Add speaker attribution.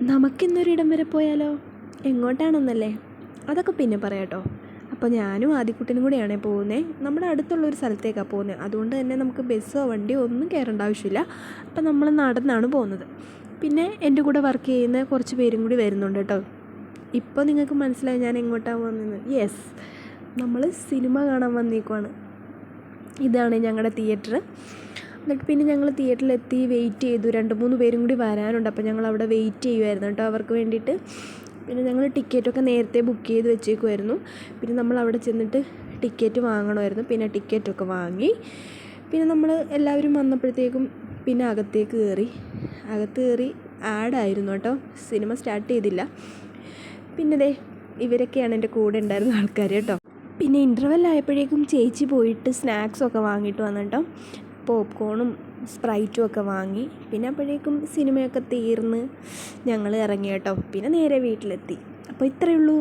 Speaker 1: നമുക്കിന്നൊരിടം വരെ പോയാലോ? എങ്ങോട്ടാണെന്നല്ലേ? അതൊക്കെ പിന്നെ പറയാം കേട്ടോ. അപ്പോൾ ഞാനും ആദിക്കുട്ടനും കൂടെയാണേ പോകുന്നത്. നമ്മുടെ അടുത്തുള്ളൊരു സ്ഥലത്തേക്കാണ് പോകുന്നത്. അതുകൊണ്ട് തന്നെ നമുക്ക് ബസ്സോ വണ്ടിയോ ഒന്നും കയറേണ്ട ആവശ്യമില്ല. അപ്പോൾ നമ്മൾ നടന്നാണ് പോകുന്നത്. പിന്നെ എൻ്റെ കൂടെ വർക്ക് ചെയ്യുന്ന കുറച്ച് പേരും കൂടി വരുന്നുണ്ട് കേട്ടോ. ഇപ്പോൾ നിങ്ങൾക്ക് മനസ്സിലായി ഞാൻ എങ്ങോട്ടാണ് പോകുന്നത്. യെസ്, നമ്മൾ സിനിമ കാണാൻ വന്നേക്കുവാണ്. ഇതാണ് ഞങ്ങളുടെ തിയേറ്റർ. എന്നിട്ട് പിന്നെ ഞങ്ങൾ തിയേറ്ററിലെത്തി വെയിറ്റ് ചെയ്തു. 2-3 പേരും കൂടി വരാനുണ്ട്. അപ്പോൾ ഞങ്ങൾ അവിടെ വെയിറ്റ് ചെയ്യുമായിരുന്നു കേട്ടോ അവർക്ക് വേണ്ടിയിട്ട്. പിന്നെ ഞങ്ങൾ ടിക്കറ്റൊക്കെ നേരത്തെ ബുക്ക് ചെയ്ത് വെച്ചേക്കുമായിരുന്നു. പിന്നെ നമ്മൾ അവിടെ ചെന്നിട്ട് ടിക്കറ്റ് വാങ്ങണമായിരുന്നു. പിന്നെ ടിക്കറ്റൊക്കെ വാങ്ങി. പിന്നെ നമ്മൾ എല്ലാവരും വന്നപ്പോഴത്തേക്കും പിന്നെ അകത്ത് കയറി ആഡായിരുന്നു കേട്ടോ. സിനിമ സ്റ്റാർട്ട് ചെയ്തില്ല. പിന്നെ ദേ ഇവരൊക്കെയാണ് എൻ്റെ കൂടെ ഉണ്ടായിരുന്ന ആൾക്കാർ കേട്ടോ. പിന്നെ ഇൻ്റർവെൽ ആയപ്പോഴേക്കും ചേച്ചി പോയിട്ട് സ്നാക്സൊക്കെ വാങ്ങിയിട്ട് വന്നു കേട്ടോ. പോപ്കോണും സ്പ്രൈറ്റും ഒക്കെ വാങ്ങി. പിന്നെ അപ്പോഴേക്കും സിനിമയൊക്കെ തീർന്ന് ഞങ്ങൾ ഇറങ്ങി കേട്ടോ. പിന്നെ നേരെ വീട്ടിലെത്തി. അപ്പോൾ ഇത്രയേ ഉള്ളൂ.